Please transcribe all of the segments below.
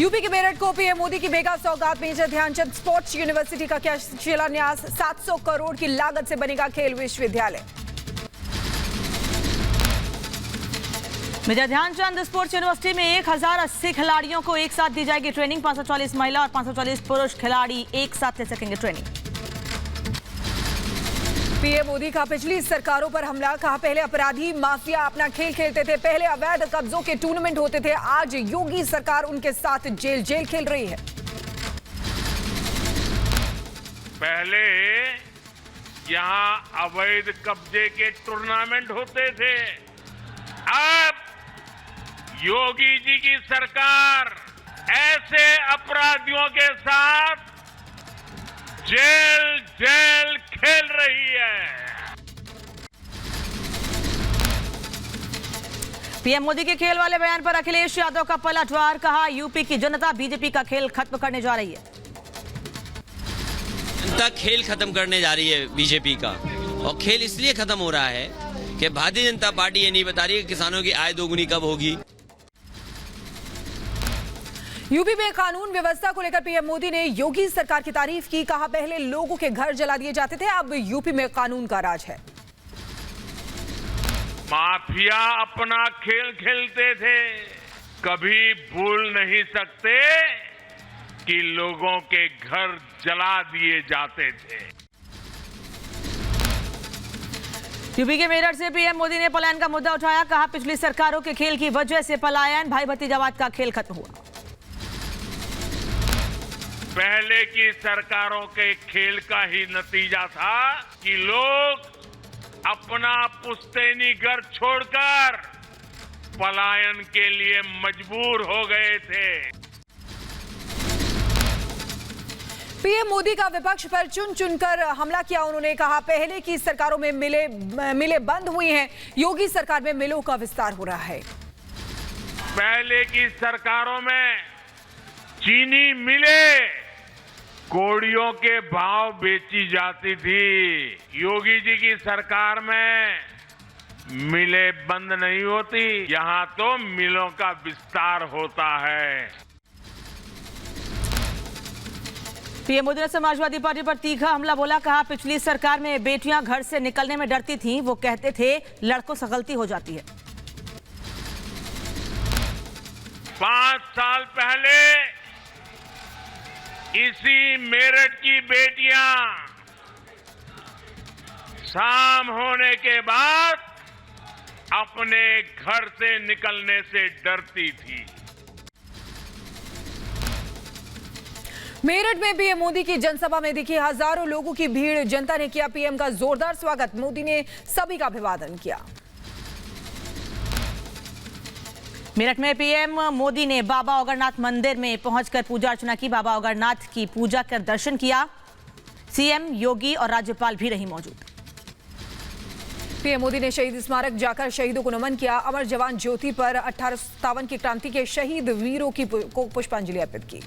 UP के मेरठ को PM Modi की मेगा सौगात। मेजर ध्यानचंद स्पोर्ट्स यूनिवर्सिटी का किया शिलान्यास। 700 करोड़ की लागत से बनेगा खेल विश्वविद्यालय। मेजर ध्यानचंद स्पोर्ट्स यूनिवर्सिटी में 1080 खिलाड़ियों को एक साथ दी जाएगी ट्रेनिंग। 540 महिला और 540 पुरुष खिलाड़ी एक साथ ले सकेंगे ट्रेनिंग। पीएम मोदी का पिछली सरकारों पर हमला। कहा पहले अपराधी माफिया अपना खेल खेलते थे, पहले अवैध कब्जों के टूर्नामेंट होते थे, आज योगी सरकार उनके साथ जेल जेल खेल रही है। पहले यहाँ अवैध कब्जे के टूर्नामेंट होते थे, अब योगी जी की सरकार ऐसे अपराधियों के साथ जेल जेल खेल रही है। पीएम मोदी के खेल वाले बयान पर अखिलेश यादव का पलटवार। कहा यूपी की जनता बीजेपी का खेल खत्म करने जा रही है। जनता खेल खत्म करने जा रही है बीजेपी का, और खेल इसलिए खत्म हो रहा है कि भारतीय जनता पार्टी ये नहीं बता रही है कि किसानों की आय दोगुनी कब होगी। यूपी में कानून व्यवस्था को लेकर पीएम मोदी ने योगी सरकार की तारीफ की। कहा पहले लोगों के घर जला दिए जाते थे, अब यूपी में कानून का राज है। माफिया अपना खेल खेलते थे, कभी भूल नहीं सकते कि लोगों के घर जला दिए जाते थे। यूपी के मेरठ से पीएम मोदी ने पलायन का मुद्दा उठाया। कहा पिछली सरकारों के खेल की वजह से पलायन, भाई भतीजावाद का खेल खत्म हुआ। पहले की सरकारों के खेल का ही नतीजा था कि लोग अपना पुश्तैनी घर छोड़कर पलायन के लिए मजबूर हो गए थे। पीएम मोदी का विपक्ष पर चुन चुनकर हमला किया। उन्होंने कहा पहले की सरकारों में मिलें बंद हुई हैं, योगी सरकार में मिलों का विस्तार हो रहा है। पहले की सरकारों में चीनी मिले कोड़ियों के भाव बेची जाती थी, योगी जी की सरकार में मिलें बंद नहीं होती, यहाँ तो मिलों का विस्तार होता है। पीएम मोदी ने समाजवादी पार्टी पर तीखा हमला बोला। कहा पिछली सरकार में बेटियां घर से निकलने में डरती थीं, वो कहते थे लड़कों से गलती हो जाती है। 5 साल पहले इसी मेरठ की बेटियां शाम होने के बाद अपने घर से निकलने से डरती थी। मेरठ में पीएम मोदी की जनसभा में दिखी हजारों लोगों की भीड़। जनता ने किया पीएम का जोरदार स्वागत। मोदी ने सभी का अभिवादन किया। मेरठ में पीएम मोदी ने बाबा औगरनाथ मंदिर में पहुंचकर पूजा अर्चना की। बाबा औगरनाथ की पूजा कर दर्शन किया। सीएम, योगी और राज्यपाल भी रही मौजूद। पीएम मोदी ने शहीद स्मारक जाकर शहीदों को नमन किया। अमर जवान ज्योति पर 1857 की क्रांति के शहीद वीरों को पुष्पांजलि अर्पित की।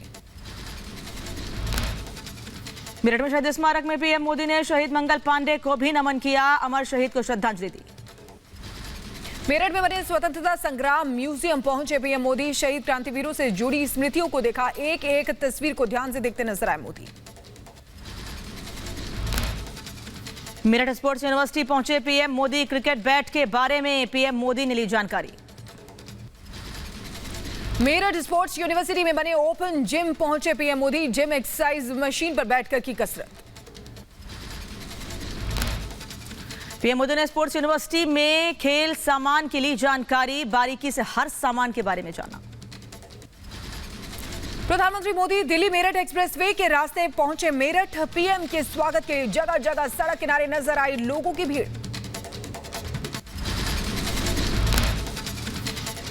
मेरठ में शहीद स्मारक में पीएम मोदी ने शहीद मंगल पांडे को भी नमन किया। अमर शहीद को श्रद्धांजलि दी। मेरठ में बने स्वतंत्रता संग्राम म्यूजियम पहुंचे पीएम मोदी। शहीद क्रांतिवीरों से जुड़ी स्मृतियों को देखा। एक एक तस्वीर को ध्यान से देखते नजर आए मोदी। मेरठ स्पोर्ट्स यूनिवर्सिटी पहुंचे पीएम मोदी। क्रिकेट बैट के बारे में पीएम मोदी ने ली जानकारी। मेरठ स्पोर्ट्स यूनिवर्सिटी में बने ओपन जिम पहुंचे PM Modi. Gym exercise machine पर बैठकर की कसरत। पीएम मोदी ने स्पोर्ट्स यूनिवर्सिटी में खेल सामान की ली जानकारी। बारीकी से हर सामान के बारे में जाना। प्रधानमंत्री मोदी दिल्ली मेरठ एक्सप्रेसवे के रास्ते पहुंचे मेरठ। पीएम के स्वागत के जगह जगह सड़क किनारे नजर आई लोगों की भीड़।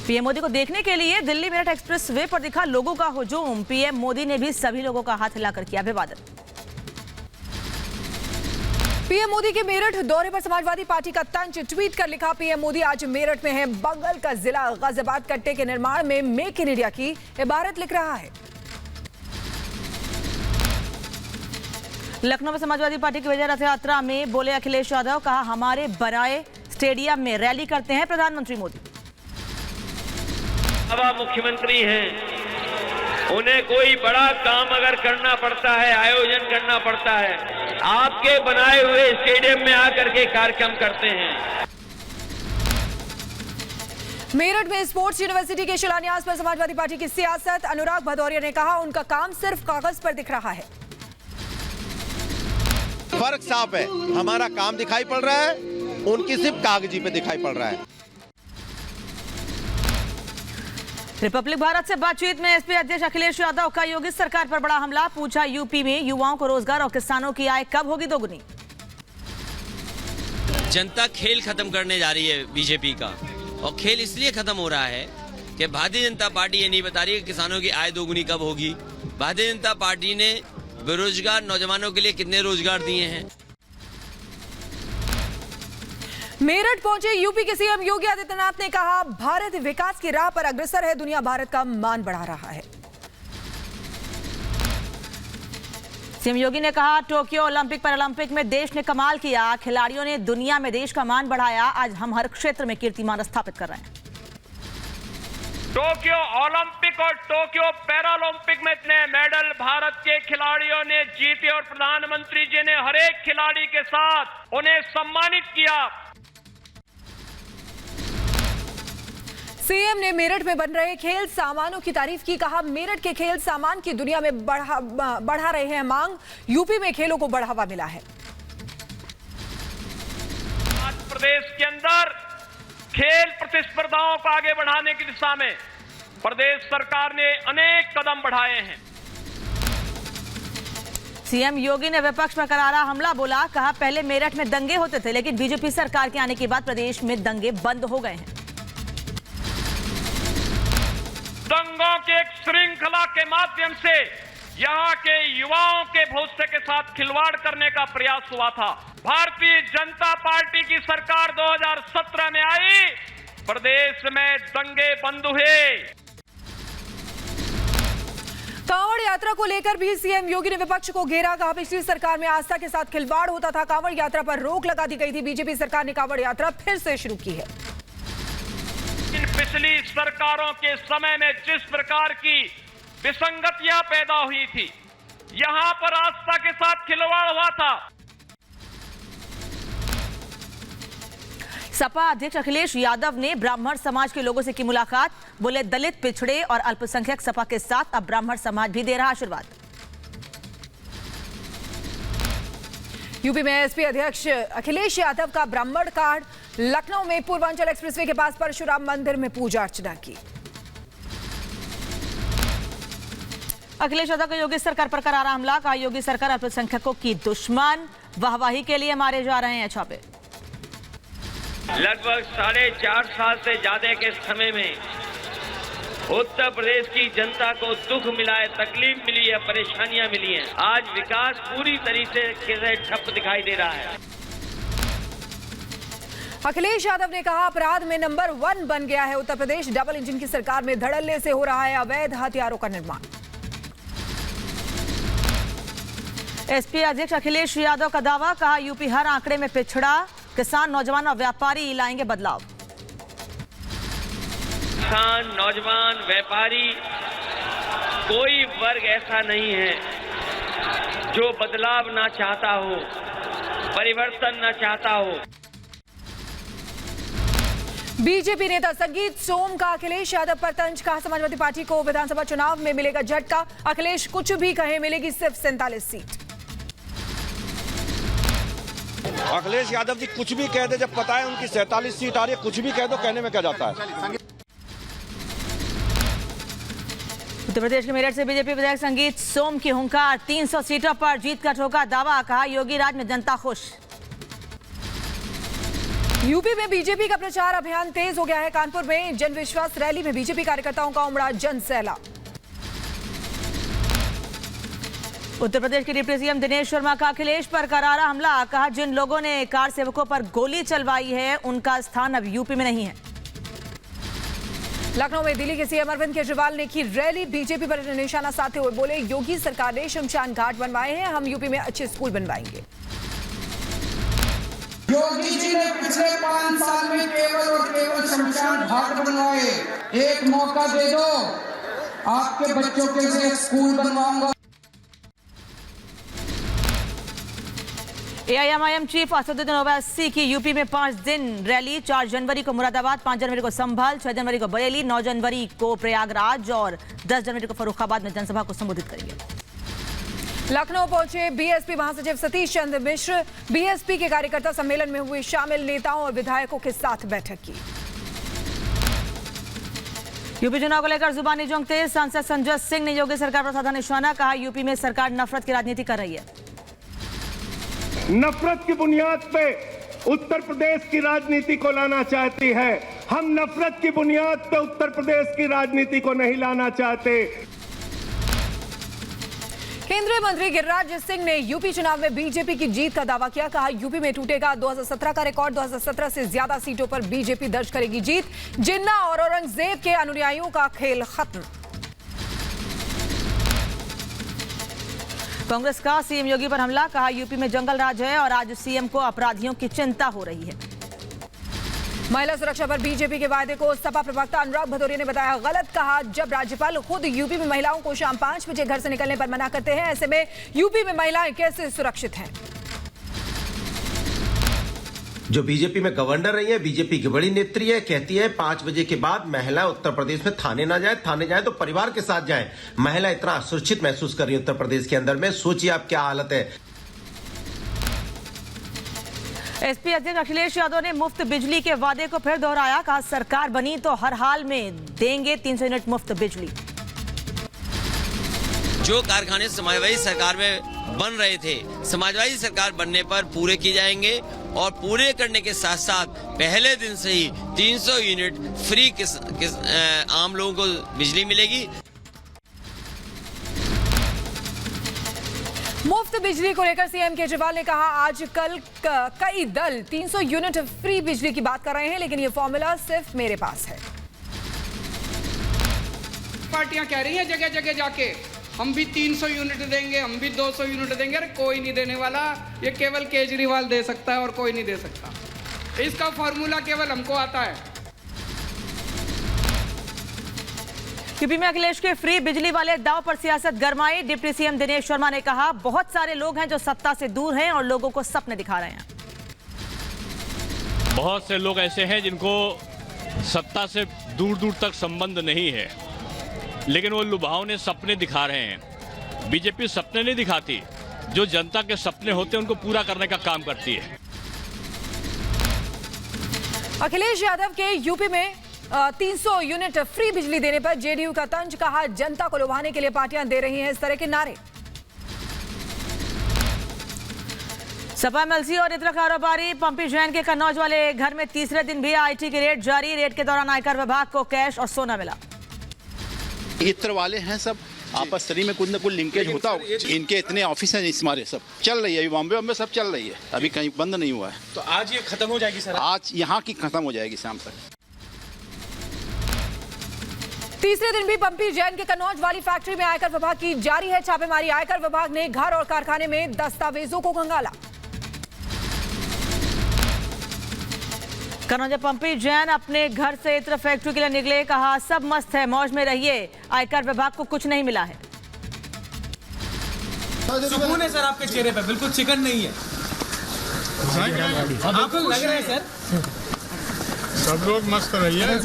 पीएम मोदी को देखने के लिए दिल्ली मेरठ एक्सप्रेसवे पर दिखा लोगों का हुजूम। पीएम मोदी ने भी सभी लोगों का हाथ हिलाकर किया अभिवादन। पीएम मोदी के मेरठ दौरे पर समाजवादी पार्टी का तंज। ट्वीट कर लिखा पीएम मोदी आज मेरठ में है। बंगल का जिला गाजियाबाद कट्टे के निर्माण में मेक इन इंडिया की इबारत लिख रहा है। लखनऊ में समाजवादी पार्टी की विजय रथ यात्रा में बोले अखिलेश यादव। कहा हमारे बनाए स्टेडियम में रैली करते हैं प्रधानमंत्री मोदी। अब आप मुख्यमंत्री हैं, उन्हें कोई बड़ा काम अगर करना पड़ता है, आयोजन करना पड़ता है, आपके बनाए हुए स्टेडियम में आकर के कार्यक्रम करते हैं। मेरठ में स्पोर्ट्स यूनिवर्सिटी के शिलान्यास पर समाजवादी पार्टी की सियासत। अनुराग भदौरिया ने कहा उनका काम सिर्फ कागज पर दिख रहा है। फर्क साफ है, हमारा काम दिखाई पड़ रहा है, उनकी सिर्फ कागजी पे दिखाई पड़ रहा है। रिपब्लिक भारत से बातचीत में एसपी अध्यक्ष अखिलेश यादव का योगी सरकार पर बड़ा हमला। पूछा यूपी में युवाओं को रोजगार और किसानों की आय कब होगी दोगुनी। जनता खेल खत्म करने जा रही है बीजेपी का, और खेल इसलिए खत्म हो रहा है कि भारतीय जनता पार्टी ये नहीं बता रही है कि किसानों की आय दोगुनी कब होगी। भारतीय जनता पार्टी ने बेरोजगार नौजवानों के लिए कितने रोजगार दिए हैं। मेरठ पहुंचे यूपी के सीएम योगी आदित्यनाथ ने कहा भारत विकास की राह पर अग्रसर है, दुनिया भारत का मान बढ़ा रहा है। सीएम योगी ने कहा टोक्यो ओलंपिक पैरालंपिक में देश ने कमाल किया, खिलाड़ियों ने दुनिया में देश का मान बढ़ाया। आज हम हर क्षेत्र में कीर्तिमान स्थापित कर रहे हैं। टोक्यो ओलंपिक और टोक्यो पैरालंपिक में इतने मेडल भारत के खिलाड़ियों ने जीते और प्रधानमंत्री जी ने हर एक खिलाड़ी के साथ उन्हें सम्मानित किया। सीएम ने मेरठ में बन रहे खेल सामानों की तारीफ की। कहा मेरठ के खेल सामान की दुनिया में बढ़ा रहे हैं मांग। यूपी में खेलों को बढ़ावा मिला है। आज प्रदेश के अंदर खेल प्रतिस्पर्धाओं को आगे बढ़ाने की दिशा में प्रदेश सरकार ने अनेक कदम बढ़ाए हैं। सीएम योगी ने विपक्ष पर करारा हमला बोला। कहा पहले मेरठ में दंगे होते थे, लेकिन बीजेपी सरकार के आने के बाद प्रदेश में दंगे बंद हो गए हैं। दंगों की एक श्रृंखला के माध्यम से यहाँ के युवाओं के भविष्य के साथ खिलवाड़ करने का प्रयास हुआ था। भारतीय जनता पार्टी की सरकार 2017 में आई, प्रदेश में दंगे बंद हुए। कांवड़ यात्रा को लेकर भी सीएम योगी ने विपक्ष को घेरा। कहा पिछली सरकार में आस्था के साथ खिलवाड़ होता था, कांवड़ यात्रा पर रोक लगा दी गई थी। बीजेपी सरकार ने कांवड़ यात्रा फिर से शुरू की है। इन पिछली सरकारों के समय में जिस प्रकार की विसंगतियां पैदा हुई थी, यहां पर आस्था के साथ खिलवाड़ हुआ था। सपा अध्यक्ष अखिलेश यादव ने ब्राह्मण समाज के लोगों से की मुलाकात। बोले दलित, पिछड़े और अल्पसंख्यक सपा के साथ, अब ब्राह्मण समाज भी दे रहा आशीर्वाद। यूपी में एसपी अध्यक्ष अखिलेश यादव का ब्राह्मण कार्ड। लखनऊ में पूर्वांचल एक्सप्रेसवे के पास परशुराम मंदिर में पूजा अर्चना की। अखिलेश यादव का योगी सरकार पर करारा हमला। कहा योगी सरकार अल्पसंख्यकों की दुश्मन, वाहवाही के लिए मारे जा रहे हैं छापे। लगभग 4.5 साल से ज्यादा के समय में उत्तर प्रदेश की जनता को दुख मिला है, तकलीफ मिली है, परेशानियां मिली हैं। आज विकास पूरी तरीके से ठप दिखाई दे रहा है। अखिलेश यादव ने कहा अपराध में नंबर 1 बन गया है उत्तर प्रदेश। डबल इंजन की सरकार में धड़ल्ले से हो रहा है अवैध हथियारों का निर्माण। एसपी अध्यक्ष अखिलेश यादव का दावा। कहा यूपी हर आंकड़े में पिछड़ा, किसान, नौजवान और व्यापारी लाएंगे बदलाव। किसान, नौजवान, व्यापारी, कोई वर्ग ऐसा नहीं है जो बदलाव ना चाहता हो, परिवर्तन ना चाहता हो। बीजेपी नेता संगीत सोम का अखिलेश यादव पर तंज। कहा समाजवादी पार्टी को विधानसभा चुनाव में मिलेगा झटका। अखिलेश कुछ भी कहे मिलेगी सिर्फ 47 सीट। अखिलेश यादव जी कुछ भी कह दे, जब पता है उनकी 47 सीट आ रही है, कुछ भी कह दो, कहने में क्या जाता है। उत्तर प्रदेश के मेरठ से बीजेपी विधायक संगीत सोम की हुंकार। 300 सीटों पर जीत का ठोका दावा। कहा योगी राज में जनता खुश। यूपी में बीजेपी का प्रचार अभियान तेज हो गया है। कानपुर में जन विश्वास रैली में बीजेपी कार्यकर्ताओं का उमड़ा जन सैलाब। उत्तर प्रदेश के डिप्टी सीएम दिनेश शर्मा का अखिलेश पर करारा हमला। कहा जिन लोगों ने कार सेवकों पर गोली चलवाई है उनका स्थान अब यूपी में नहीं है। लखनऊ में दिल्ली के सीएम अरविंद केजरीवाल ने की रैली। बीजेपी पर निशाना साधते हुए बोले योगी सरकार ने शमशान घाट बनवाए हैं, हम यूपी में अच्छे स्कूल बनवाएंगे। योगी जी ने पिछले 5 साल में केवल और केवल शमशान घाट बनवाए। एक मौका दे दो, आपके बच्चों के लिए स्कूल बनवाऊंगा। एआईएमआईएम चीफ असदुद्दीन ओवैसी की यूपी में 5 दिन रैली। 4 जनवरी को मुरादाबाद, 5 जनवरी को संभल, 6 जनवरी को बरेली, 9 जनवरी को प्रयागराज और 10 जनवरी को फर्रुखाबाद में जनसभा को संबोधित करेंगे। लखनऊ पहुंचे बीएसपी महासचिव सतीश चंद्र मिश्र। बीएसपी के कार्यकर्ता सम्मेलन में हुए शामिल, नेताओं और विधायकों के साथ बैठक की। यूपी चुनाव को लेकर जुबानी जंग तेज। सांसद संजय सिंह ने योगी सरकार पर साधा निशाना, कहा यूपी में सरकार नफरत की राजनीति कर रही है। नफरत की बुनियाद पे उत्तर प्रदेश की राजनीति को लाना चाहती है। हम नफरत की बुनियाद पे उत्तर प्रदेश की राजनीति को नहीं लाना चाहते। केंद्रीय मंत्री गिरिराज सिंह ने यूपी चुनाव में बीजेपी की जीत का दावा किया। कहा यूपी में टूटेगा 2017 का रिकॉर्ड। 2017 से ज्यादा सीटों पर बीजेपी दर्ज करेगी जीत। जिन्ना और औरंगजेब के अनुयायियों का खेल खत्म। कांग्रेस का सीएम योगी पर हमला, कहा यूपी में जंगल राज है और आज सीएम को अपराधियों की चिंता हो रही है। महिला सुरक्षा पर बीजेपी के वायदे को सपा प्रवक्ता अनुराग भदौरिया ने बताया गलत। कहा जब राज्यपाल खुद यूपी में महिलाओं को शाम 5 बजे घर से निकलने पर मना करते हैं, ऐसे में यूपी में महिलाएं कैसे सुरक्षित हैं। जो बीजेपी में गवर्नर रही है, बीजेपी की बड़ी नेत्री है, कहती है 5 बजे के बाद महिला उत्तर प्रदेश में थाने ना जाए, थाने जाए तो परिवार के साथ जाए। महिला इतना असुरक्षित महसूस कर रही है उत्तर प्रदेश के अंदर में, सोचिए आप क्या हालत है। एसपी अध्यक्ष अखिलेश यादव ने मुफ्त बिजली के वादे को फिर दोहराया। कहा सरकार बनी तो हर हाल में देंगे 300 यूनिट मुफ्त बिजली। जो कारखाने समाजवादी सरकार में बन रहे थे, समाजवादी सरकार बनने पर पूरे किए जाएंगे और पूरे करने के साथ साथ पहले दिन से ही 300 यूनिट फ्री आम लोगों को बिजली मिलेगी। मुफ्त बिजली को लेकर सीएम केजरीवाल ने कहा आजकल कई दल 300 यूनिट फ्री बिजली की बात कर रहे हैं, लेकिन ये फॉर्मूला सिर्फ मेरे पास है। पार्टियां कह रही हैं जगह जगह जाके हम भी 300 यूनिट देंगे, हम भी 200 यूनिट देंगे। अरे कोई नहीं देने वाला, ये केवल केजरीवाल दे सकता है और कोई नहीं दे सकता। इसका फॉर्मूला केवल हमको आता है। यूपी में अखिलेश के फ्री बिजली वाले दाव पर सियासत गरमाई। डिप्टी सीएम दिनेश शर्मा ने कहा बहुत सारे लोग हैं जो सत्ता से दूर हैं और लोगों को सपने दिखा रहे हैं। बहुत से लोग ऐसे हैं जिनको सत्ता से दूर दूर तक संबंध नहीं है, लेकिन वो लुभावने सपने दिखा रहे हैं। बीजेपी सपने नहीं दिखाती, जो जनता के सपने होते हैं उनको पूरा करने का काम करती है। अखिलेश यादव के यूपी में 300 यूनिट फ्री बिजली देने पर जेडीयू का तंज। कहा जनता को लुभाने के लिए पार्टियां दे रही हैं इस तरह के नारे। सपा एमएलसी और इतर कारोबारी पंपी जैन के कन्नौज वाले घर में तीसरे दिन भी आईटी की रेड जारी। रेड के दौरान आयकर विभाग को कैश और सोना मिला। इत्र वाले हैं सब, आपस में कुछ न कुछ लिंकेज होता हो। इनके इतने ऑफिस हैं, हमारे सब चल रही है, अभी बॉम्बे में सब चल रही है, अभी कहीं बंद नहीं हुआ है। तो आज ये खत्म हो जाएगी सर? आज यहाँ की खत्म हो जाएगी शाम तक। तीसरे दिन भी पंपी जैन के कन्नौज वाली फैक्ट्री में आयकर विभाग की जारी है छापेमारी। आयकर विभाग ने घर और कारखाने में दस्तावेजों को खंगाला। कन्नौज पंपी जैन अपने घर से इत्र फैक्ट्री के लिए निकले। कहा सब मस्त है, मौज में रहिए, आयकर विभाग को कुछ नहीं मिला है। सुकून है सर आपके चेहरे पे, बिल्कुल चिकन नहीं है। आपको लग रहा है सर सब लोग मस्त रहिए।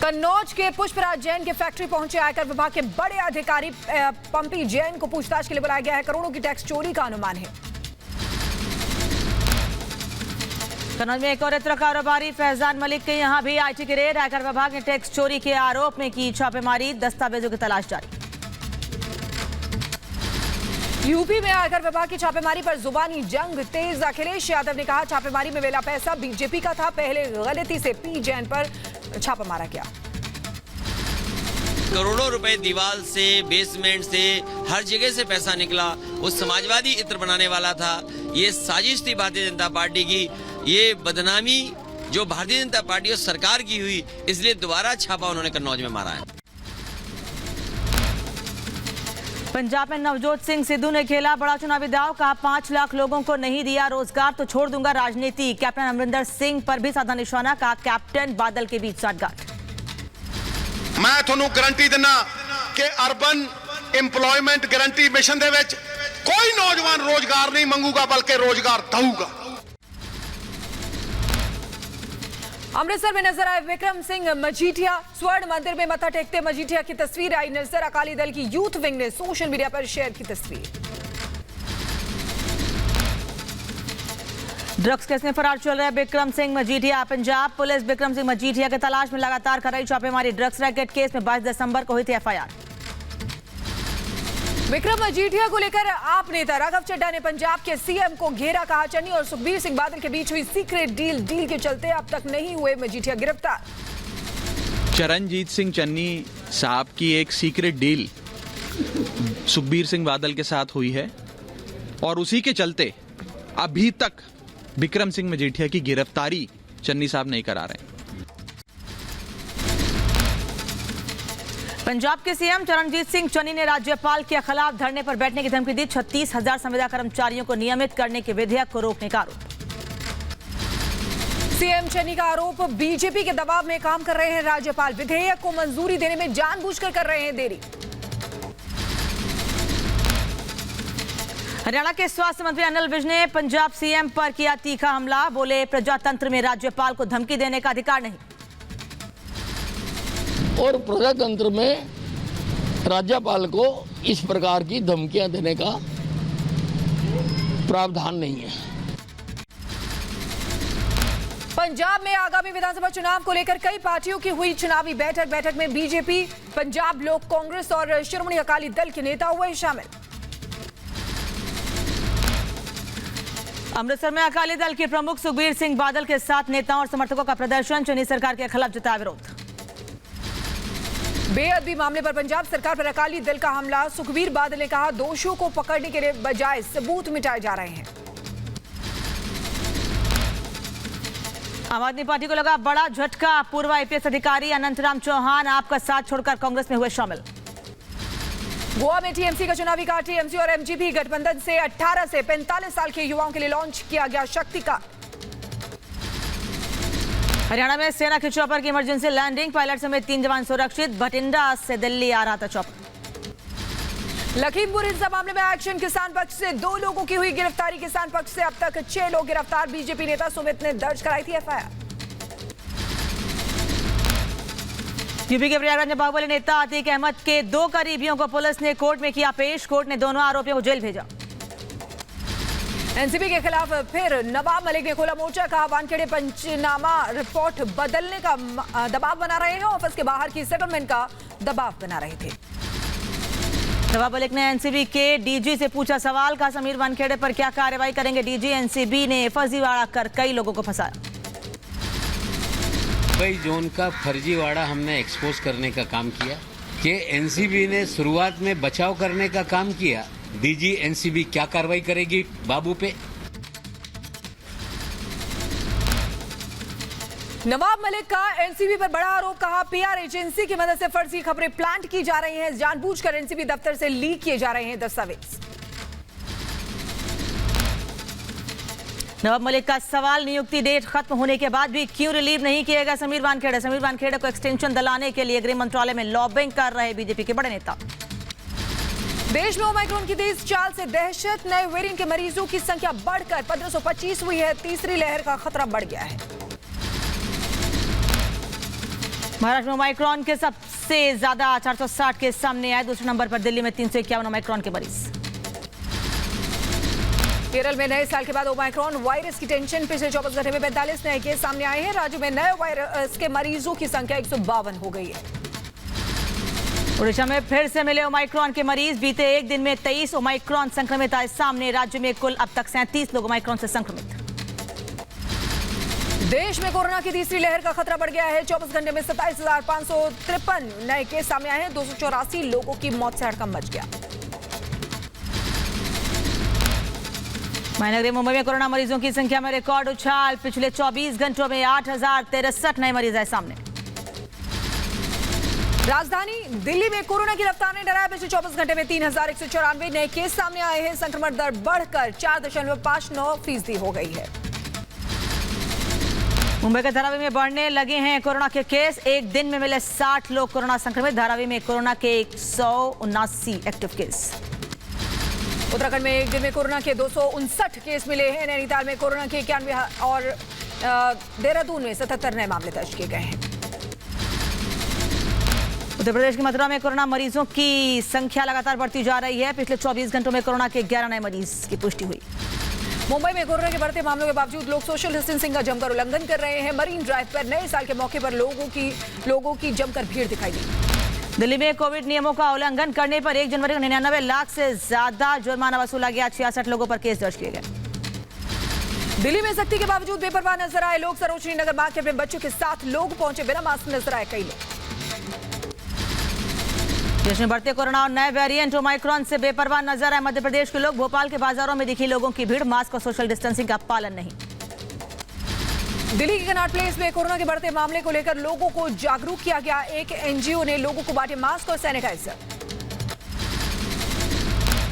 कन्नौज के पुष्पराज जैन के फैक्ट्री पहुंचे आयकर विभाग के बड़े अधिकारी। पंपी जैन को पूछताछ के लिए बुलाया गया है। करोड़ों की टैक्स चोरी का अनुमान है। कन्नौज में एक और इत्र कारोबारी फैजान मलिक के यहां भी आईटी की रेड। आयकर विभाग ने टैक्स चोरी के आरोप में की छापेमारी। दस्तावेजों की तलाश जारी। यूपी में आयकर विभाग की छापेमारी पर जुबानी जंग तेज। अखिलेश यादव ने कहा छापेमारी में मिला पैसा बीजेपी का था, पहले गलती से पी जैन पर छापा मारा गया। करोड़ों रुपए दीवार से, बेसमेंट से, हर जगह से पैसा निकला। वो समाजवादी इत्र बनाने वाला था। ये साजिश थी भारतीय जनता पार्टी की। ये बदनामी जो भारतीय जनता पार्टी और सरकार की हुई, इसलिए दोबारा छापा उन्होंने कन्नौज में मारा है। पंजाब में नवजोत सिंह सिद्धू ने खेला बड़ा चुनावी दाव। कहा 5 लाख लोगों को नहीं दिया रोजगार तो छोड़ दूंगा राजनीति। कैप्टन अमरिंदर सिंह पर भी साधा निशाना। कहा कैप्टन बादल के बीच साठगांठ। मैं ਤੁਹਾਨੂੰ ਗਰੰਟੀ ਦਿੰਨਾ ਕਿ ਅਰਬਨ ਇੰਪਲੋਇਮੈਂਟ ਗਰੰਟੀ ਮਿਸ਼ਨ ਦੇ ਵਿੱਚ ਕੋਈ ਨੌਜਵਾਨ ਰੋਜ਼ਗਾਰ ਨਹੀਂ ਮੰਗੂਗਾ ਬਲਕਿ ਰੋਜ਼ਗਾਰ ਦਊਗਾ। अमृतसर में नजर आए विक्रम सिंह मजीठिया। स्वर्ण मंदिर में मत्था टेकते मजीठिया की तस्वीर आई नजर। अकाली दल की यूथ विंग ने सोशल मीडिया पर शेयर की तस्वीर। ड्रग्स केस में फरार चल रहे विक्रम सिंह मजीठिया। पंजाब पुलिस विक्रम सिंह मजीठिया की तलाश में लगातार कर रही छापेमारी। ड्रग्स रैकेट केस में 22 दिसंबर को हुई थी एफआईआर। विक्रम मजीठिया को लेकर आप नेता राघव चड्ढा ने पंजाब के सीएम को घेरा। कहा चन्नी और सुखबीर सिंह बादल के बीच हुई सीक्रेट डील के चलते अब तक नहीं हुए मजीठिया गिरफ्तार। चरणजीत सिंह चन्नी साहब की एक सीक्रेट डील सुखबीर सिंह बादल के साथ हुई है और उसी के चलते अभी तक विक्रम सिंह मजीठिया की गिरफ्तारी चन्नी साहब नहीं करा रहे हैं। पंजाब के सीएम चरणजीत सिंह चन्नी ने राज्यपाल के खिलाफ धरने पर बैठने की धमकी दी। 36,000 संविदा कर्मचारियों को नियमित करने के विधेयक को रोकने का आरोप। सीएम चन्नी का आरोप बीजेपी के दबाव में काम कर रहे हैं राज्यपाल। विधेयक को मंजूरी देने में जानबूझकर कर रहे हैं देरी। हरियाणा के स्वास्थ्य मंत्री अनिल विज ने पंजाब सीएम पर किया तीखा हमला। बोले प्रजातंत्र में राज्यपाल को धमकी देने का अधिकार नहीं और प्रजातंत्र में राज्यपाल को इस प्रकार की धमकियां देने का प्रावधान नहीं है। पंजाब में आगामी विधानसभा चुनाव को लेकर कई पार्टियों की हुई चुनावी बैठक में बीजेपी, पंजाब लोक कांग्रेस और शिरोमणि अकाली दल के नेता हुए शामिल। अमृतसर में अकाली दल के प्रमुख सुखबीर सिंह बादल के साथ नेताओं और समर्थकों का प्रदर्शन। चन्नी सरकार के खिलाफ जताया विरोध। बेअदबी मामले पर पंजाब सरकार पर अकाली दल का हमला। सुखबीर बादल ने कहा दोषियों को पकड़ने के बजाय सबूत मिटाए जा रहे हैं। आम आदमी पार्टी को लगा बड़ा झटका। पूर्व आईपीएस अधिकारी अनंतराम चौहान आपका साथ छोड़कर कांग्रेस में हुए शामिल। गोवा में टीएमसी का चुनावी कार्ड। टीएमसी और एमजीपी गठबंधन से 18 से 45 साल के युवाओं के लिए लॉन्च किया गया शक्ति कार्ड। हरियाणा में सेना के चॉपर की इमरजेंसी लैंडिंग। पायलट समेत 3 जवान सुरक्षित। भटिंडा से दिल्ली आ रहा था चॉपर। लखीमपुर हिंसा मामले में एक्शन। किसान पक्ष से 2 लोगों की हुई गिरफ्तारी। किसान पक्ष से अब तक 6 लोग गिरफ्तार। बीजेपी नेता सुमित ने दर्ज कराई थी एफआईआर। यूपी के प्रयागराज में बाहुबली नेता अतीक अहमद के 2 करीबियों को पुलिस ने कोर्ट में किया पेश। कोर्ट ने दोनों आरोपियों को जेल भेजा। एनसीबी के खिलाफ फिर नवाब मलिक ने खोला मोर्चा। कहा वानखेड़े पंचनामा रिपोर्ट बदलने का दबाव बना रहे हैं। ऑफिस के बाहर की सेटलमेंट का दबाव बना रहे थे। नवाब मलिक ने एनसीबी के डीजी से पूछा सवाल। कहा समीर वानखेड़े पर क्या कार्रवाई करेंगे डीजी। एनसीबी ने फर्जीवाड़ा कर कई लोगों को फंसाया। मुंबई जोन का फर्जीवाड़ा हमने एक्सपोज करने का काम किया कि एनसीबी ने शुरुआत में बचाव करने का काम किया। डीजी एनसीबी क्या कार्रवाई करेगी बाबू पे। नवाब मलिक का एनसीबी पर बड़ा आरोप। कहा पीआर एजेंसी की मदद से फर्जी खबरें प्लांट की जा रही हैं। जानबूझकर एनसीबी दफ्तर से लीक किए जा रहे हैं दस्तावेज। नवाब मलिक का सवाल नियुक्ति डेट खत्म होने के बाद भी क्यों रिलीव नहीं किएगा समीर वानखेड़े। समीर वानखेड़े को एक्सटेंशन दिलाने के लिए गृह मंत्रालय में लॉबिंग कर रहे बीजेपी के बड़े नेता। देश में ओमाइक्रॉन की तेज चाल से दहशत। नए वेरिएंट के मरीजों की संख्या बढ़कर 1525 हुई है। तीसरी लहर का खतरा बढ़ गया है। महाराष्ट्र में ओमाइक्रॉन के सबसे ज्यादा 460 केस सामने आए। दूसरे नंबर पर दिल्ली में 351 ओमाइक्रॉन के मरीज। केरल में नए साल के बाद ओमाइक्रॉन वायरस की टेंशन। पिछले 24 घंटे में 45 नए केस सामने आए हैं। राज्य में नए वायरस के मरीजों की संख्या 152 हो गई है। ओडिशा में फिर से मिले ओमाइक्रॉन के मरीज। बीते एक दिन में 23 ओमाइक्रॉन संक्रमित आए सामने। राज्य में कुल अब तक 37 लोग ओमाइक्रॉन से संक्रमित। देश में कोरोना की तीसरी लहर का खतरा बढ़ गया है। 24 घंटे में 27,553 नए केस सामने आए हैं। 284 लोगों की मौत से हड़कंप मच गया। महानगरी मुंबई में कोरोना मरीजों की संख्या में रिकॉर्ड उछाल। पिछले 24 घंटों में 8,063 नए मरीज आए सामने। राजधानी दिल्ली में कोरोना की रफ्तार ने डराया। पिछले 24 घंटे में 3,194 नए केस सामने आए हैं। संक्रमण दर बढ़कर 4.59% हो गई है। मुंबई के धारावी में बढ़ने लगे हैं कोरोना के केस। एक दिन में मिले 60 लोग कोरोना संक्रमित। धारावी में कोरोना के 179 एक्टिव केस। उत्तराखंड में एक दिन में कोरोना के 259 केस मिले हैं। नैनीताल में कोरोना के 91 और देहरादून में 77 नए मामले दर्ज किए गए हैं। उत्तर प्रदेश की मथुरा में कोरोना मरीजों की संख्या लगातार बढ़ती जा रही है। पिछले 24 घंटों में कोरोना के 11 नए मरीज की पुष्टि हुई। मुंबई में कोरोना के बढ़ते मामलों के बावजूद लोग सोशल डिस्टेंसिंग का जमकर उल्लंघन कर रहे हैं। मरीन ड्राइव पर नए साल के मौके पर लोगों की जमकर भीड़ दिखाई दी। दिल्ली में कोविड नियमों का उल्लंघन करने पर 1 जनवरी को 99 लाख से ज्यादा जुर्माना वसूला गया। 66 लोगों पर केस दर्ज किए गए। दिल्ली में सख्ती के बावजूद बेपरवाह नजर आए लोग। सरोजनी नगर मार्ग के अपने बच्चों के साथ लोग पहुंचे, बिना मास्क नजर आए कई लोग। देश में बढ़ते कोरोना और नए वेरिएंट ओमाइक्रॉन से बेपरवाह नजर आए मध्य प्रदेश के लोग। भोपाल के बाजारों में दिखी लोगों की भीड़। मास्क और सोशल डिस्टेंसिंग का पालन नहीं। दिल्ली के कनॉट प्लेस में कोरोना के बढ़ते मामले को लेकर लोगों को जागरूक किया गया। एक एनजीओ ने लोगों को बांटे मास्क और सैनिटाइजर।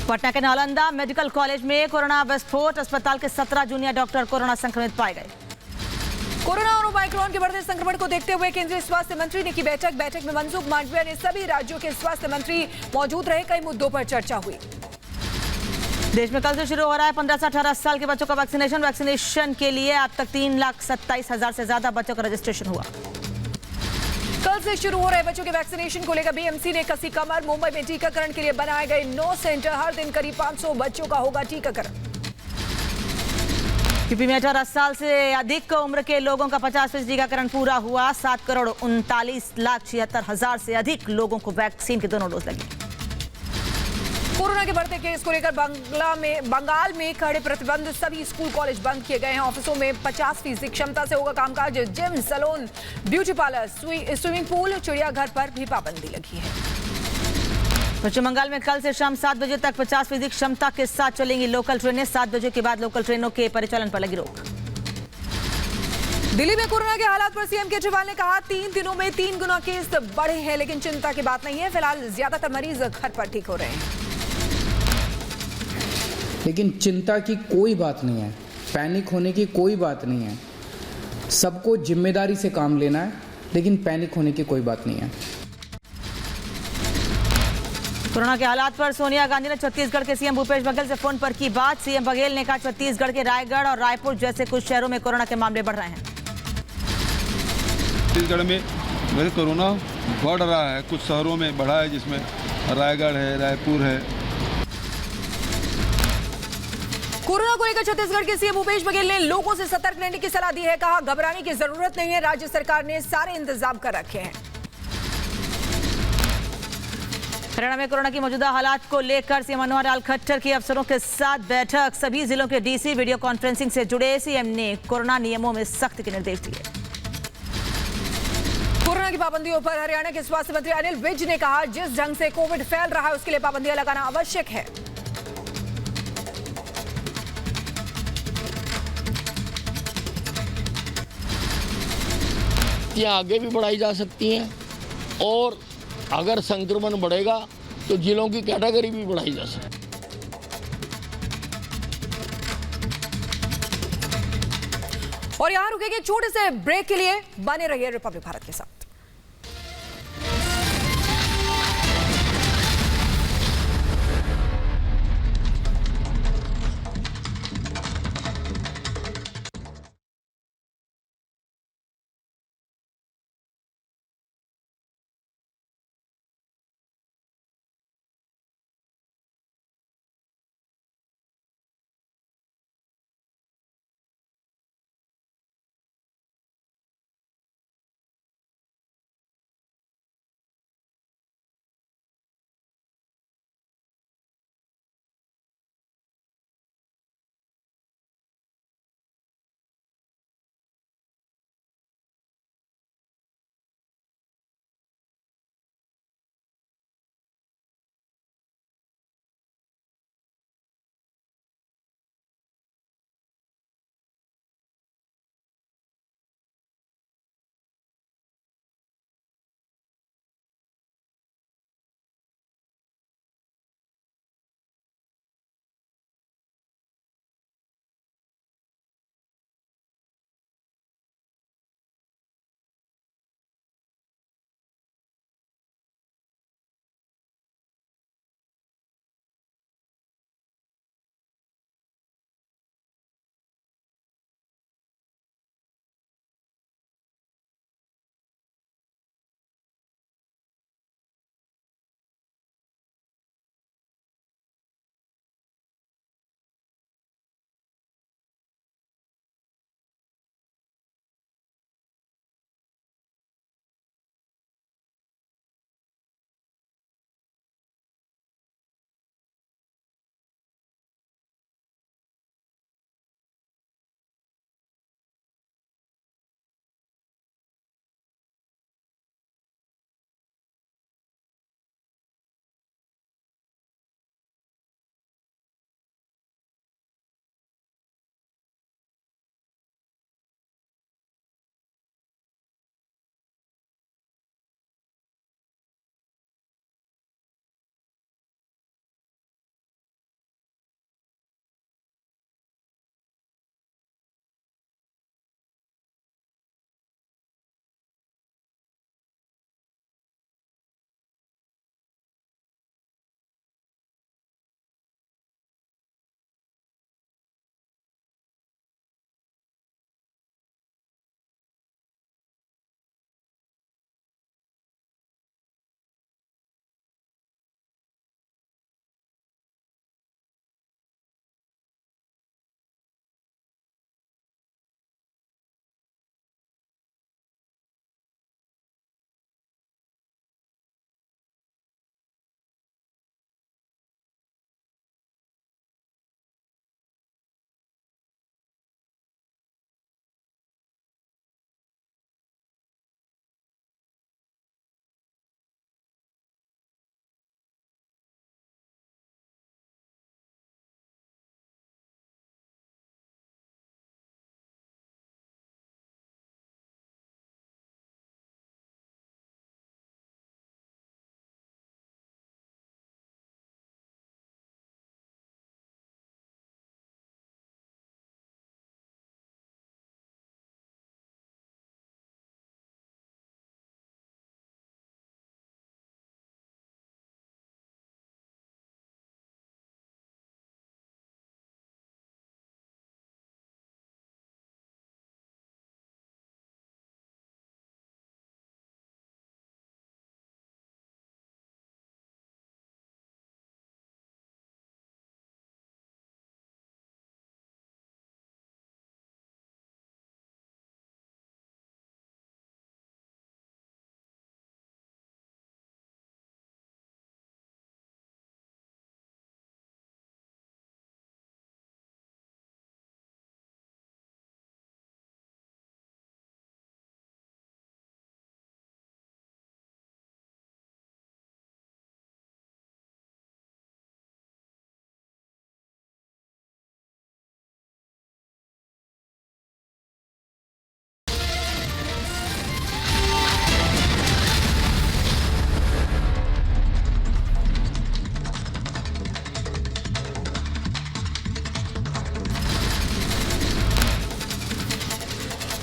पटना के नालंदा मेडिकल कॉलेज में कोरोना विस्फोट। अस्पताल के 17 जूनियर डॉक्टर कोरोना संक्रमित पाए गए। कोरोना और ओमाइक्रॉन के बढ़ते संक्रमण को देखते हुए केंद्रीय स्वास्थ्य मंत्री ने की बैठक में मनसुख मांडविया ने सभी राज्यों के स्वास्थ्य मंत्री मौजूद रहे। कई मुद्दों पर चर्चा हुई। देश में कल से शुरू हो रहा है 15 से 18 साल के बच्चों का वैक्सीनेशन के लिए अब तक 3,27,000 से ज्यादा बच्चों का रजिस्ट्रेशन हुआ। कल से शुरू हो रहे बच्चों के वैक्सीनेशन को लेकर बीएमसी ने कसी कमर। मुंबई में टीकाकरण के लिए बनाए गए 9 सेंटर। हर दिन करीब 500 बच्चों का होगा टीकाकरण। यूपी में 18 साल से अधिक उम्र के लोगों का 50% टीकाकरण पूरा हुआ। 7,39,76,000 से अधिक लोगों को वैक्सीन के दोनों डोज लगी। कोरोना के बढ़ते केस को लेकर बंगाल में कड़े प्रतिबंध। सभी स्कूल कॉलेज बंद किए गए हैं। ऑफिसों में 50% क्षमता से होगा कामकाज। Gym, salon, beauty parlour, swimming pool, चिड़ियाघर पर भी पाबंदी लगी है। पश्चिम बंगाल में कल से शाम 7 बजे तक 50% क्षमता के साथ चलेंगी लोकल ट्रेनें। 7 बजे के बाद लोकल ट्रेनों के परिचालन पर लगी रोक। दिल्ली में कोरोना के हालात पर सीएम केजरीवाल ने कहा 3 दिनों में 3 गुना केस बढ़े हैं, लेकिन चिंता की बात नहीं है। फिलहाल ज्यादातर मरीज घर पर ठीक हो रहे हैं। लेकिन चिंता की कोई बात नहीं है, पैनिक होने की कोई बात नहीं है। सबको जिम्मेदारी से काम लेना है, लेकिन पैनिक होने की कोई बात नहीं है। कोरोना के हालात पर सोनिया गांधी ने छत्तीसगढ़ के सीएम भूपेश बघेल से फोन पर की बात। सीएम बघेल ने कहा छत्तीसगढ़ के रायगढ़ और रायपुर जैसे कुछ शहरों में कोरोना के मामले बढ़ रहे हैं। छत्तीसगढ़ में वैसे कोरोना बढ़ रहा है, कुछ शहरों में बढ़ा है, जिसमें रायगढ़ है, रायपुर है। कोरोना को लेकर छत्तीसगढ़ के सीएम भूपेश बघेल ने लोगों से सतर्क रहने की सलाह दी है। कहा घबराने की जरूरत नहीं है, राज्य सरकार ने सारे इंतजाम कर रखे हैं। हरियाणा में कोरोना की मौजूदा हालात को लेकर सीएम मनोहर लाल खट्टर की अफसरों के साथ बैठक। सभी जिलों के डीसी वीडियो कॉन्फ्रेंसिंग से जुड़े। सीएम ने कोरोना नियमों में सख्त के निर्देश दिए। कोरोना की पाबंदियों पर हरियाणा के स्वास्थ्य मंत्री अनिल विज ने कहा जिस ढंग से कोविड फैल रहा है उसके लिए पाबंदियां लगाना आवश्यक है। आगे भी बढ़ाई जा सकती हैं और अगर संक्रमण बढ़ेगा तो जिलों की कैटेगरी भी बढ़ाई जा सकती है। और यहां रुकेंगे छोटे से ब्रेक के लिए। बने रहिए रिपब्लिक भारत के साथ।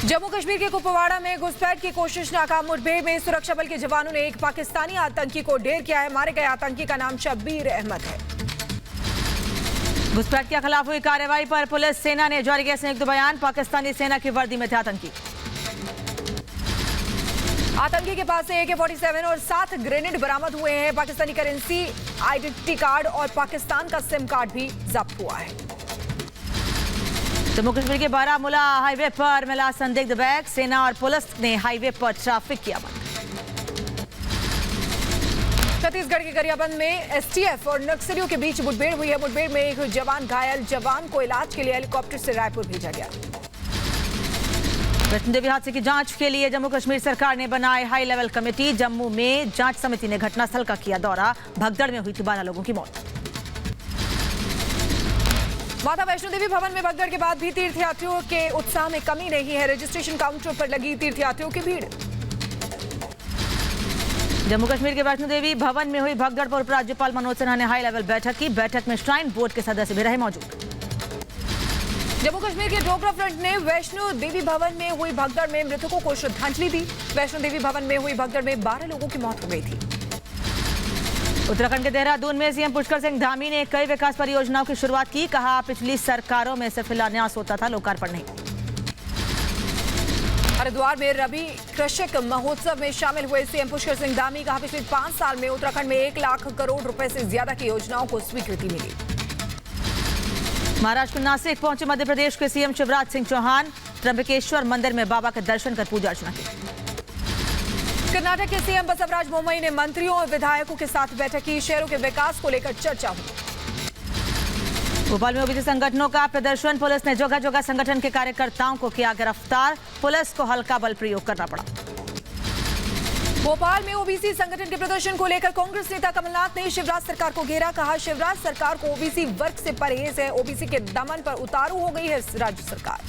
जम्मू कश्मीर के कुपवाड़ा में घुसपैठ की कोशिश नाकाम। मुठभेड़ में सुरक्षा बल के जवानों ने एक पाकिस्तानी आतंकी को ढेर किया है। मारे गए आतंकी का नाम शब्बीर अहमद है। घुसपैठ के खिलाफ हुई कार्रवाई पर पुलिस सेना ने जारी किया संयुक्त बयान। पाकिस्तानी सेना की वर्दी में थे आतंकी। आतंकी के पास से AK-47 और 7 ग्रेनेड बरामद हुए हैं। पाकिस्तानी करेंसी, आइडेंटिटी कार्ड और पाकिस्तान का सिम कार्ड भी जब्त हुआ है। जम्मू कश्मीर के बारामूला हाईवे पर मिला संदिग्ध बैग। सेना और पुलिस ने हाईवे पर ट्रैफिक किया बंद। छत्तीसगढ़ के गरियाबंद में STF और नक्सलियों के बीच मुठभेड़ हुई है। मुठभेड़ में एक जवान घायल। जवान को इलाज के लिए हेलीकॉप्टर से रायपुर भेजा गया। वैष्णो देवी हादसे की जांच के लिए जम्मू कश्मीर सरकार ने बनाए हाई लेवल कमेटी। जम्मू में जांच समिति ने घटनास्थल का किया दौरा। भगदड़ में हुई थी 12 लोगों की मौत। माता वैष्णो देवी भवन में भगदड़ के बाद भी तीर्थयात्रियों के उत्साह में कमी नहीं है। रजिस्ट्रेशन काउंटर पर लगी तीर्थयात्रियों की भीड़। जम्मू कश्मीर के वैष्णो देवी भवन में हुई भगदड़ पर उपराज्यपाल मनोज सिन्हा ने हाई लेवल बैठक की। बैठक में श्राइन बोर्ड के सदस्य भी रहे मौजूद। जम्मू कश्मीर के डोगरा फ्रंट ने वैष्णो देवी भवन में हुई भगदड़ में मृतकों को श्रद्धांजलि दी। वैष्णो देवी भवन में हुई भगदड़ में 12 लोगों की मौत हो गई थी। उत्तराखंड के देहरादून में सीएम पुष्कर सिंह धामी ने कई विकास परियोजनाओं की शुरुआत की। कहा, पिछली सरकारों में सिर्फ शिलान्यास होता था, लोकार्पण नहीं। हरिद्वार में रबी कृषक महोत्सव में शामिल हुए सीएम पुष्कर सिंह धामी। कहा, पिछले 5 साल में उत्तराखंड में 1 लाख करोड़ रुपए से ज्यादा की योजनाओं को स्वीकृति मिली। महाराष्ट्र के नासिक पहुंचे मध्य प्रदेश के सीएम शिवराज सिंह चौहान। त्र्यंबकेश्वर मंदिर में बाबा का दर्शन कर पूजा अर्चना की। कर्नाटक के सीएम बसवराज बोम्मई ने मंत्रियों और विधायकों के साथ बैठक की। शहरों के विकास को लेकर चर्चा हुई। भोपाल में ओबीसी संगठनों का प्रदर्शन। पुलिस ने जगह जगह संगठन के कार्यकर्ताओं को किया गिरफ्तार। पुलिस को हल्का बल प्रयोग करना पड़ा। भोपाल में ओबीसी संगठन के प्रदर्शन को लेकर कांग्रेस नेता कमलनाथ ने शिवराज सरकार को घेरा। कहा, शिवराज सरकार को ओबीसी वर्ग से परहेज है। ओबीसी के दमन पर उतारू हो गई है राज्य सरकार।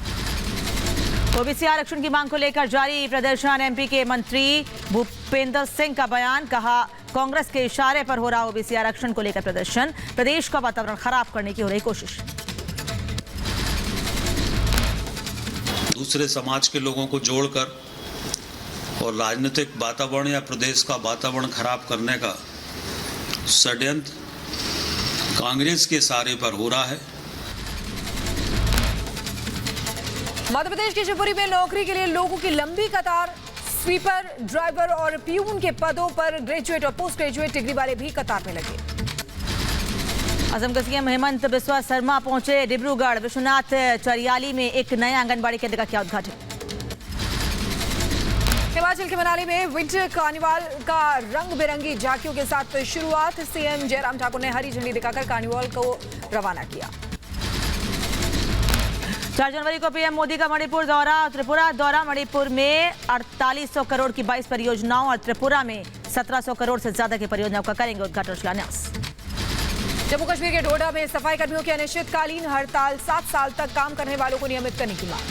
ओबीसी आरक्षण की मांग को लेकर जारी प्रदर्शन। एमपी के मंत्री भूपेंद्र सिंह का बयान। कहा, कांग्रेस के इशारे पर हो रहा ओबीसी आरक्षण को लेकर प्रदर्शन। प्रदेश का वातावरण खराब करने की हो रही कोशिश। दूसरे समाज के लोगों को जोड़कर और राजनीतिक वातावरण या प्रदेश का वातावरण खराब करने का षड्यंत्र कांग्रेस के इशारे पर हो रहा है। मध्य प्रदेश के शिवपुरी में नौकरी के लिए लोगों की लंबी कतार। स्वीपर, ड्राइवर और प्यून के पदों पर ग्रेजुएट और पोस्ट ग्रेजुएट डिग्री वाले भी कतार में लगे। असम के सीएम हेमंत बिस्वा शर्मा पहुंचे डिब्रूगढ़। विश्वनाथ चरियाली में एक नया आंगनबाड़ी केंद्र का किया उद्घाटन। हिमाचल के मनाली में विंटर कार्निवाल का रंग बिरंगी झांकियों के साथ शुरुआत। सीएम जयराम ठाकुर ने हरी झंडी दिखाकर कार्निवाल को रवाना किया। 4 जनवरी को पीएम मोदी का मणिपुर दौरा। त्रिपुरा दौरा। मणिपुर में 4800 करोड़ की 22 परियोजनाओं और त्रिपुरा में 1700 करोड़ से ज्यादा की परियोजनाओं का करेंगे उद्घाटन शिलान्यास। जम्मू कश्मीर के डोडा में सफाई कर्मियों की अनिश्चितकालीन हड़ताल। 7 साल तक काम करने वालों को नियमित करने की मांग।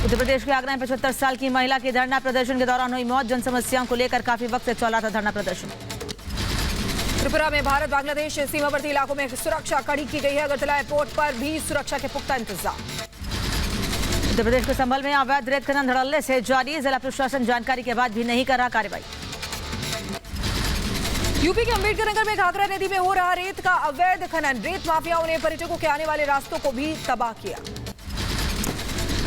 उत्तर प्रदेश के आगरा में 75 साल की महिला की धरना प्रदर्शन के दौरान हुई मौत। जन समस्याओं को लेकर काफी वक्त से चला था धरना प्रदर्शन। त्रिपुरा में भारत बांग्लादेश सीमावर्ती इलाकों में सुरक्षा कड़ी की गई है। अगरतला एयरपोर्ट पर भी सुरक्षा के पुख्ता इंतजाम। उत्तर प्रदेश के संभल में अवैध रेत खनन धड़ल्ले से जारी। जिला प्रशासन जानकारी के बाद भी नहीं कर रहा कार्रवाई। यूपी के अंबेडकर नगर में घाघरा नदी में हो रहा रेत का अवैध खनन। रेत माफियाओं ने पर्यटकों के आने वाले रास्तों को भी तबाह किया।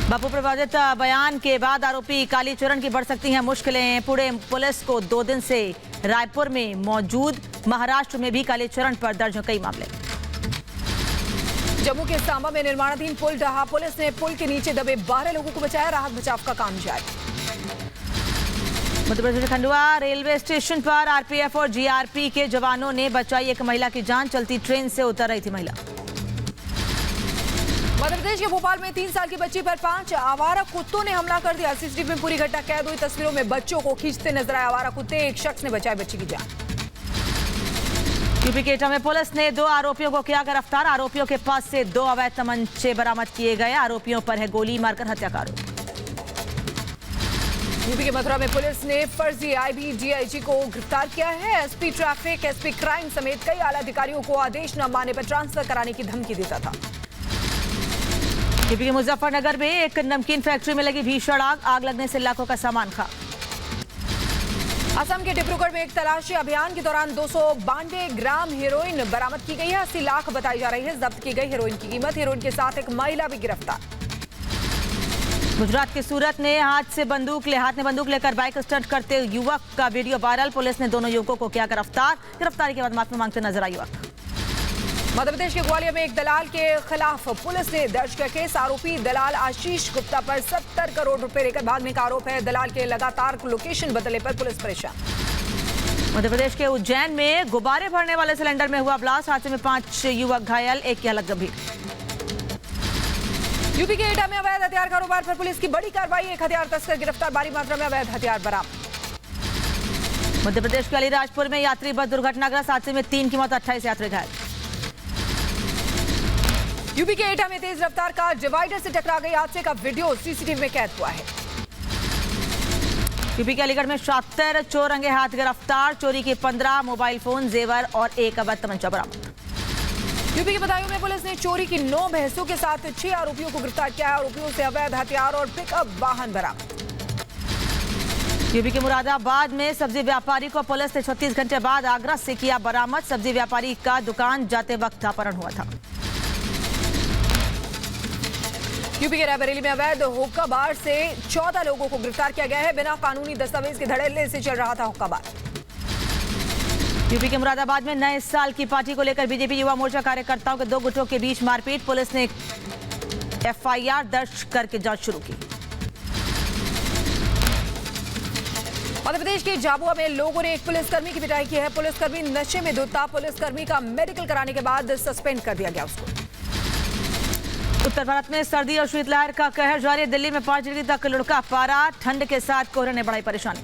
बापू प्रभावित बयान के बाद आरोपी कालीचरण की बढ़ सकती हैं मुश्किलें। पुणे पुलिस को 2 दिन से रायपुर में मौजूद। महाराष्ट्र में भी कालीचरण पर दर्ज कई मामले। जम्मू के सांबा में निर्माणाधीन पुल ढहा। पुलिस ने पुल के नीचे दबे 12 लोगों को बचाया। राहत बचाव का काम जारी। मध्य प्रदेश खंडवा रेलवे स्टेशन पर आरपीएफ और जीआरपी के जवानों ने बचाई एक महिला की जान। चलती ट्रेन से उतर रही थी महिला। मध्य प्रदेश के भोपाल में 3 साल की बच्ची पर 5 आवारा कुत्तों ने हमला कर दिया। सीसीटीवी में पूरी घटना कैद हुई। तस्वीरों में बच्चों को खींचते नजर आए आवारा कुत्ते। एक शख्स ने बचाई बच्ची की जान। यूपी के एटा में पुलिस ने 2 आरोपियों को किया गिरफ्तार। आरोपियों के पास से 2 अवैध तमंचे बरामद किए गए। आरोपियों पर है गोली मारकर हत्या का आरोप। यूपी के मथुरा में पुलिस ने फर्जी आईबी डीआईजी को गिरफ्तार किया है। एसपी ट्रैफिक, एसपी क्राइम समेत कई आला अधिकारियों को आदेश न मानने पर ट्रांसफर कराने की धमकी देता था। यूपी के मुजफ्फरनगर में एक नमकीन फैक्ट्री में लगी भीषण आग लगने से लाखों का सामान खाक। असम के डिब्रूगढ़ में एक तलाशी अभियान के दौरान 292 ग्राम हेरोइन बरामद की गई है। 80 लाख बताई जा रही है जब्त की गई हेरोइन की कीमत। हेरोइन के साथ एक महिला भी गिरफ्तार। गुजरात के सूरत में हाथ में बंदूक लेकर बाइक स्टंट करते युवक का वीडियो वायरल। पुलिस ने दोनों युवकों को किया गिरफ्तार। गिरफ्तारी के बाद माफी मांगते नजर आए युवक। मध्य प्रदेश के ग्वालियर में एक दलाल के खिलाफ पुलिस ने दर्ज किया केस। आरोपी दलाल आशीष गुप्ता पर 70 करोड़ रुपए लेकर भागने का आरोप है। दलाल के लगातार लोकेशन बदलने पर पुलिस परेशान। मध्य प्रदेश के उज्जैन में गुब्बारे भरने वाले सिलेंडर में हुआ ब्लास्ट। हादसे में 5 युवक घायल, एक की हालत गंभीर। यूपी के एटा में अवैध हथियार कारोबार पर पुलिस की बड़ी कार्रवाई। एक हथियार तस्कर गिरफ्तार, भारी मात्रा में अवैध हथियार बरामद। मध्य प्रदेश के अलीराजपुर में यात्री बस दुर्घटनाग्रस्त। हादसे में 3 की मौत, 28 यात्री घायल। यूपी के एटा में तेज रफ्तार कार डिवाइडर से टकरा गई। हादसे का वीडियो सीसीटीवी में कैद हुआ है। यूपी के अलीगढ़ में 76 चोर रंगे हाथ गिरफ्तार। चोरी के 15 मोबाइल फोन, जेवर और एक अवैध तमंचा बरामद। यूपी के बदायूं में पुलिस ने चोरी की 9 भैंसों के साथ 6 आरोपियों को गिरफ्तार किया है। आरोपियों से अवैध हथियार और पिकअप वाहन बरामद। यूपी के मुरादाबाद में सब्जी व्यापारी को पुलिस ने 36 घंटे बाद आगरा से किया बरामद। सब्जी व्यापारी का दुकान जाते वक्त अपहरण हुआ था। यूपी के रायबरेली में अवैध हुक्का बार से 14 लोगों को गिरफ्तार किया गया है। बिना कानूनी दस्तावेज के धड़ल्ले से चल रहा था हुक्का बार। यूपी के मुरादाबाद में नए साल की पार्टी को लेकर बीजेपी युवा मोर्चा कार्यकर्ताओं के 2 गुटों के बीच मारपीट। पुलिस ने एफआईआर दर्ज करके जांच शुरू की। मध्य प्रदेश के झाबुआ में लोगों ने एक पुलिसकर्मी की पिटाई की है। पुलिसकर्मी नशे में धुत था। पुलिसकर्मी का मेडिकल कराने के बाद सस्पेंड कर दिया गया उसको। उत्तर भारत में सर्दी और शीतलहर का कहर जारी। दिल्ली में 5 डिग्री तक लुढ़का पारा। ठंड के साथ कोहरे ने बढ़ाई परेशानी।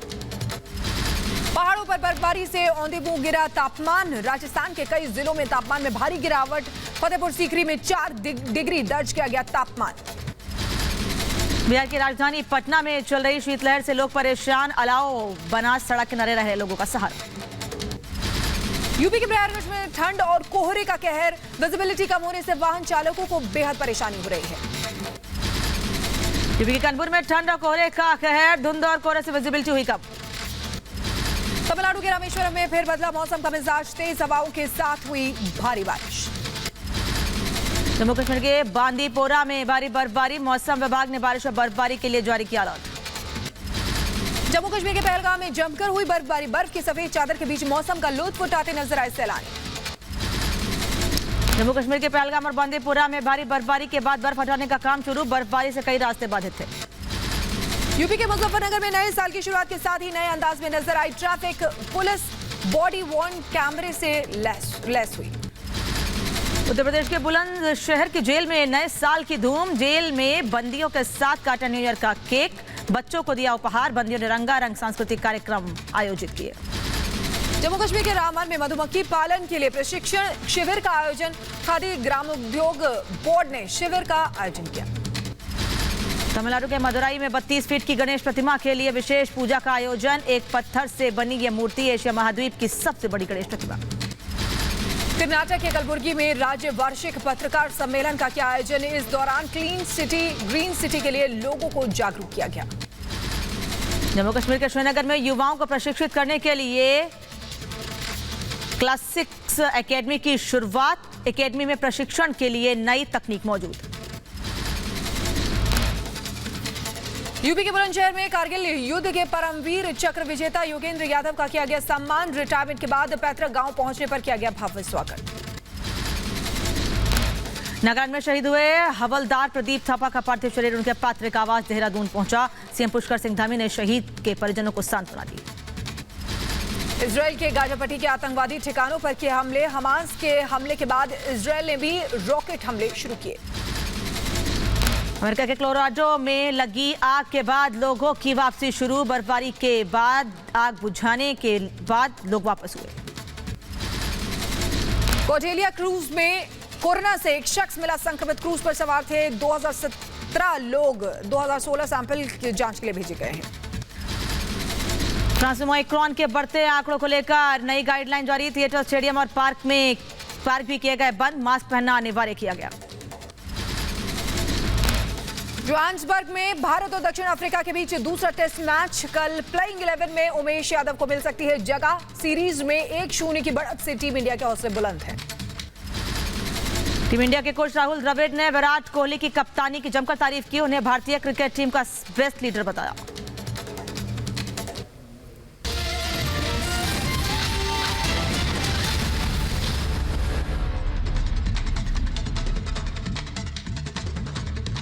पहाड़ों पर बर्फबारी से औंधी बूंद गिरा तापमान। राजस्थान के कई जिलों में तापमान में भारी गिरावट। फतेहपुर सीकरी में 4 डिग्री दर्ज किया गया तापमान। बिहार की राजधानी पटना में चल रही शीतलहर से लोग परेशान। अलाव बना सड़क किनारे रहे लोगों का सहारा। यूपी के प्रयागराज में ठंड और कोहरे का कहर। विजिबिलिटी कम होने से वाहन चालकों को बेहद परेशानी हो रही है। यूपी के कानपुर में ठंड और कोहरे का कहर। धुंध और कोहरे से विजिबिलिटी हुई कम। तमिलनाडु के रामेश्वरम में फिर बदला मौसम का मिजाज। तेज हवाओं के साथ हुई भारी बारिश। जम्मू कश्मीर के बांदीपोरा में भारी बर्फबारी। मौसम विभाग ने बारिश और बर्फबारी के लिए जारी किया अलर्ट। जम्मू कश्मीर के पहलगाम में जमकर हुई बर्फबारी। बर्फ की सफेद चादर के बीच मौसम का लुत्फ उठाते नजर आए सैलानी। जम्मू कश्मीर के पहलगाम और बांदीपोरा में भारी बर्फबारी के बाद बर्फ हटाने का काम शुरू। बर्फबारी से कई रास्ते बाधित थे। यूपी के मुजफ्फरनगर में नए साल की शुरुआत के साथ ही नए अंदाज में नजर आई ट्रैफिक। पुलिस बॉडी वॉर्न कैमरे से लैस हुई। उत्तर प्रदेश के बुलंदशहर की जेल में नए साल की धूम। जेल में बंदियों के साथ काटा न्यू ईयर का केक। बच्चों को दिया उपहार। बंदियों ने रंगारंग सांस्कृतिक कार्यक्रम आयोजित किए। जम्मू कश्मीर के रामबन में मधुमक्खी पालन के लिए प्रशिक्षण शिविर का आयोजन। खादी ग्रामोद्योग बोर्ड ने शिविर का आयोजन किया। तमिलनाडु के मदुराई में 32 फीट की गणेश प्रतिमा के लिए विशेष पूजा का आयोजन। एक पत्थर से बनी यह मूर्ति एशिया महाद्वीप की सबसे बड़ी गणेश प्रतिमा। कर्नाटक के कलबुर्गी में राज्य वार्षिक पत्रकार सम्मेलन का किया आयोजन। इस दौरान क्लीन सिटी ग्रीन सिटी के लिए लोगों को जागरूक किया गया। जम्मू कश्मीर के श्रीनगर में युवाओं को प्रशिक्षित करने के लिए क्लासिक्स एकेडमी की शुरुआत। एकेडमी में प्रशिक्षण के लिए नई तकनीक मौजूद। यूपी के बुलंदशहर में कारगिल युद्ध के परमवीर चक्र विजेता योगेंद्र यादव का किया गया सम्मान। रिटायरमेंट के बाद पैतृक गांव पहुंचने पर किया गया भव्य स्वागत। नागालैंड में शहीद हुए हवलदार प्रदीप थापा का पार्थिव शरीर उनके पैतृक आवास देहरादून पहुंचा। सीएम पुष्कर सिंह धामी ने शहीद के परिजनों को सांत्वना दी। इजरायल के गाजापट्टी के आतंकवादी ठिकानों पर किए हमले। हमास के हमले के बाद इजरायल ने भी रॉकेट हमले शुरू किए। अमेरिका के कोलोराडो में लगी आग के बाद लोगों की वापसी शुरू। बर्फबारी के बाद आग बुझाने के बाद लोग वापस हुए। कोटेलिया क्रूज में कोरोना से एक शख्स मिला संक्रमित। क्रूज पर सवार थे 2017 लोग। 2016 सैंपल की जांच के लिए भेजे गए हैं। फ्रांस में ओमिक्रॉन के बढ़ते आंकड़ों को लेकर नई गाइडलाइन जारी। थिएटर, स्टेडियम और पार्क भी किए गए बंद। मास्क पहनना अनिवार्य किया गया। जोहान्सबर्ग में भारत और दक्षिण अफ्रीका के बीच दूसरा टेस्ट मैच। कल प्लेइंग 11 में उमेश यादव को मिल सकती है जगह। सीरीज में 1-0 की बढ़त से टीम इंडिया के हौसले बुलंद हैं। टीम इंडिया के कोच राहुल द्रविड़ ने विराट कोहली की कप्तानी की जमकर तारीफ की। उन्हें भारतीय क्रिकेट टीम का बेस्ट लीडर बताया।